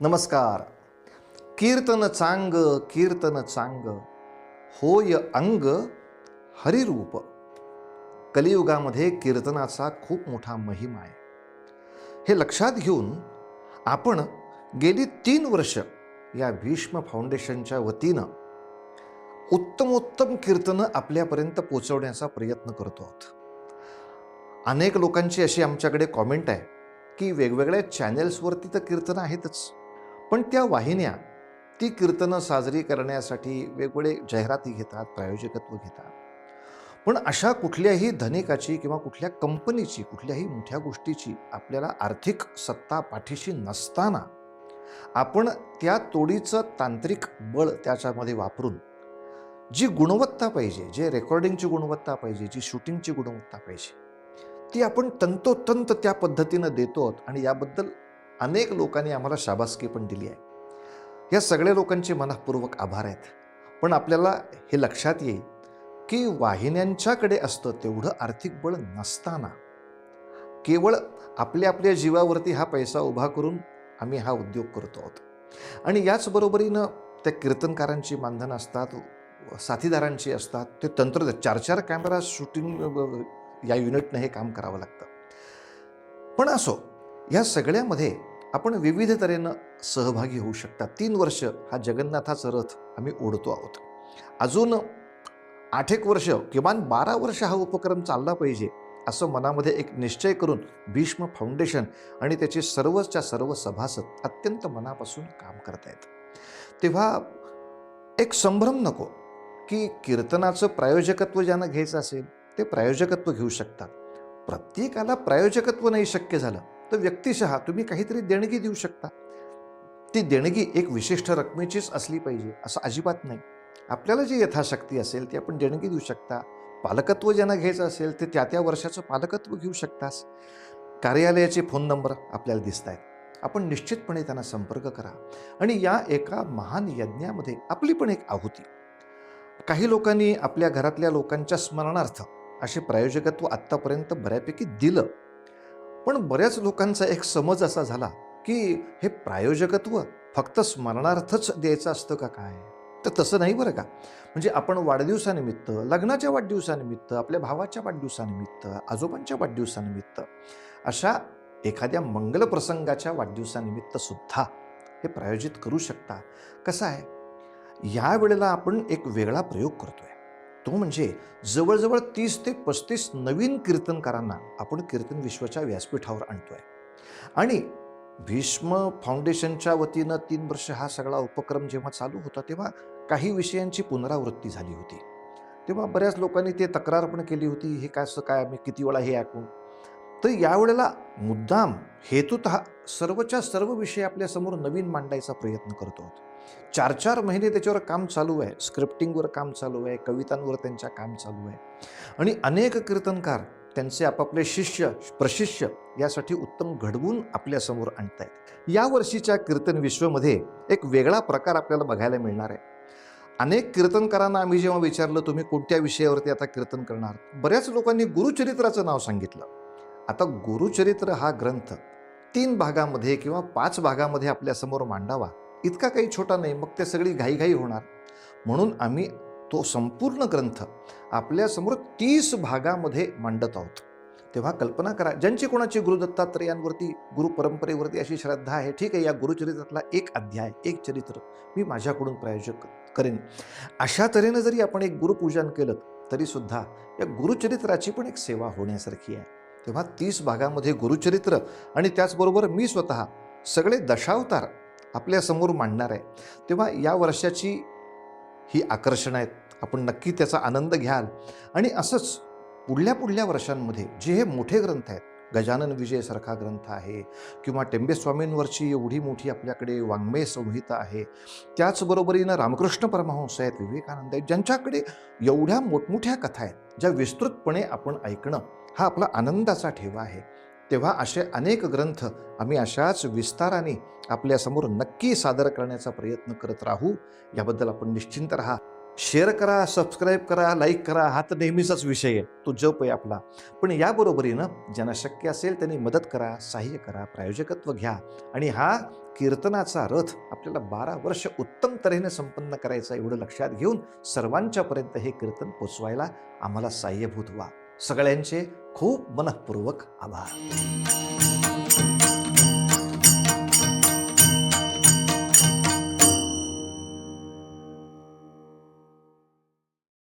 नमस्कार. कीर्तन चांग कीर्तन चांग होय अंग हरिरूप. कलियुगामध्ये कीर्तनाचा खूप मोठा महिमा आहे. हे लक्षात घेऊन आपण गेली 3 वर्ष या भीष्म फाउंडेशनच्या वतीनं उत्तमोत्तम कीर्तनं आपल्यापर्यंत पोहोचवण्याचा प्रयत्न करतो आहोत. अनेक लोकांची अशी आमच्याकडे कॉमेंट आहे की वेगवेगळ्या चॅनेल्सवरती तर कीर्तनं आहेतच, पण त्या वाहिन्या ती कीर्तनं साजरी करण्यासाठी वेगवेगळे जाहिराती घेतात, प्रायोजकत्व घेतात. पण अशा कुठल्याही धनिकाची किंवा कुठल्या कंपनीची, कुठल्याही मोठ्या गोष्टीची आपल्याला आर्थिक सत्ता पाठीशी नसताना आपण त्या तोडीचं तांत्रिक बळ त्याच्यामध्ये वापरून जी गुणवत्ता पाहिजे, जे रेकॉर्डिंगची गुणवत्ता पाहिजे, जी शूटिंगची गुणवत्ता पाहिजे, ती आपण तंतोतंत त्या पद्धतीनं देतो आणि याबद्दल अनेक लोकांनी आम्हाला शाबासकी पण दिली आहे. या सगळ्या लोकांचे मनःपूर्वक आभार आहेत. पण आपल्याला हे लक्षात येईल की वाहिन्यांच्याकडे असतं तेवढं आर्थिक बळ नसताना केवळ आपल्या आपल्या जीवावरती हा पैसा उभा करून आम्ही हा उद्योग करतो आहोत. आणि याचबरोबरीनं त्या कीर्तनकारांची मानधन असतात, साथीदारांची असतात, ते तंत्र 4-4 कॅमेरा शूटिंग या युनिटनं हे काम करावं लागतं. पण असो, या सगळ्यामध्ये आपण विविध तऱ्हेनं सहभागी होऊ शकता. 3 वर्ष हा जगन्नाथाचा रथ आम्ही ओढतो आहोत. अजून 8 वर्ष, किमान 12 वर्ष हा उपक्रम चालला पाहिजे असं मनामध्ये एक निश्चय करून भीष्म फाउंडेशन आणि त्याचे सर्वच्या सर्व सभासद अत्यंत मनापासून काम करतायत. तेव्हा एक संभ्रम नको की कीर्तनाचं प्रायोजकत्व ज्यांना घ्यायचं असेल ते प्रायोजकत्व घेऊ शकतात. प्रत्येकाला प्रायोजकत्व नाही शक्य झालं तर व्यक्तिशः तुम्ही काहीतरी देणगी देऊ शकता. ती देणगी एक विशिष्ट रकमेचीच असली पाहिजे असं अजिबात नाही. आपल्याला जी यथाशक्ती असेल ती आपण देणगी देऊ शकता. पालकत्व ज्यांना घ्यायचं असेल ते त्या वर्षाचं पालकत्व घेऊ शकतास. कार्यालयाचे फोन नंबर आपल्याला दिसत आहेत. आपण निश्चितपणे त्यांना संपर्क करा आणि या एका महान यज्ञामध्ये आपली पण एक आहुती. काही लोकांनी आपल्या घरातल्या लोकांच्या स्मरणार्थ असे प्रायोजकत्व आत्तापर्यंत बऱ्यापैकी दिलं. पण बऱ्याच लोकांचा एक समज असा झाला की हे प्रायोजकत्व फक्त स्मरणार्थच द्यायचं असतं का काय? तर तसं नाही बरं का. म्हणजे आपण वाढदिवसानिमित्त, लग्नाच्या वाढदिवसानिमित्त, आपल्या भावाच्या वाढदिवसानिमित्त, आजोबांच्या वाढदिवसानिमित्त, अशा एखाद्या मंगल प्रसंगाच्या वाढदिवसानिमित्त सुद्धा हे प्रायोजित करू शकता. कसं आहे, या वेळेला आपण एक वेगळा प्रयोग करतोय. तो म्हणजे जवळजवळ 30 ते 35 नवीन कीर्तनकारांना आपण कीर्तन विश्वाच्या व्यासपीठावर आणतोय. आणि भीष्म फाउंडेशनच्या वतीनं 3 वर्ष हा सगळा उपक्रम जेव्हा चालू होता तेव्हा काही विषयांची पुनरावृत्ती झाली होती. तेव्हा बऱ्याच लोकांनी ते तक्रार पण केली होती, हे काय असं काय, आम्ही किती वेळा हे ऐकू. तर यावेळेला मुद्दाम हेतुतः सर्वच्या सर्व विषय आपल्यासमोर नवीन मांडायचा प्रयत्न करतो आहोत. 4-4 महिने त्याच्यावर काम चालू आहे. स्क्रिप्टिंगवर काम चालू आहे, कवितांवर त्यांच्या काम चालू आहे. आणि अनेक कीर्तनकार त्यांचे आपापले शिष्य प्रशिष्य यासाठी उत्तम घडवून आपल्यासमोर आणतायत. या वर्षीच्या कीर्तन विश्वमध्ये एक वेगळा प्रकार आपल्याला बघायला मिळणार आहे. अनेक कीर्तनकारांना आम्ही जेव्हा विचारलं तुम्ही कोणत्या विषयावरती आता कीर्तन करणार, बऱ्याच लोकांनी गुरुचरित्राचं नाव सांगितलं. आता गुरुचरित्र हा ग्रंथ 3 भागामध्ये किंवा 5 भागामध्ये आपल्यासमोर मांडावा इतका काही छोटा नाही, मग ते सगळी घाईघाई होणार. म्हणून आम्ही तो संपूर्ण ग्रंथ आपल्यासमोर 30 भागामध्ये मांडत आहोत. तेव्हा कल्पना करा, ज्यांची कोणाची गुरु दत्तात्रेयांवरती, गुरु परंपरेवरती अशी श्रद्धा आहे, ठीक आहे, या गुरुचरित्रातला एक अध्याय, एक चरित्र मी माझ्याकडून प्रायोजक करेन. अशा तऱ्हेनं जरी आपण एक गुरुपूजन केलं तरी सुद्धा या गुरुचरित्राची पण एक सेवा होण्यासारखी आहे. तेव्हा 30 भागामध्ये गुरुचरित्र आणि त्याचबरोबर मी स्वतः सगळे दशावतार आपल्यासमोर मांडणार आहे. तेव्हा या वर्षाची ही आकर्षण आहेत. आपण नक्की त्याचा आनंद घ्याल. आणि असंच पुढल्या वर्षांमध्ये जे हे मोठे ग्रंथ आहेत, गजानन विजयसारखा ग्रंथ आहे किंवा टेंबेस्वामींवरची एवढी मोठी आपल्याकडे वाङ्मय संहिता आहे, त्याचबरोबरीनं रामकृष्ण परमहंस आहेत, विवेकानंद आहेत, ज्यांच्याकडे एवढ्या मोठमोठ्या कथा आहेत, ज्या विस्तृतपणे आपण ऐकणं हा आपला आनंदाचा ठेवा आहे. तेव्हा असे अनेक ग्रंथ आम्ही अशाच विस्ताराने आपल्यासमोर नक्की सादर करण्याचा प्रयत्न करत राहू. याबद्दल आपण निश्चिंत राहा. शेअर करा, सबस्क्राईब करा, लाईक करा, हा तर नेहमीचाच विषय आहे, तो जप आहे आपला. पण याबरोबरीनं ज्यांना शक्य असेल त्यांनी मदत करा, सहाय्य करा, प्रायोजकत्व घ्या आणि हा कीर्तनाचा रथ आपल्याला 12 वर्ष उत्तम तऱ्हेने संपन्न करायचा एवढं लक्षात घेऊन सर्वांच्यापर्यंत हे कीर्तन पोचवायला आम्हाला साह्यभूत व्हा. सगळ्यांचे खूप मनःपूर्वक आभार.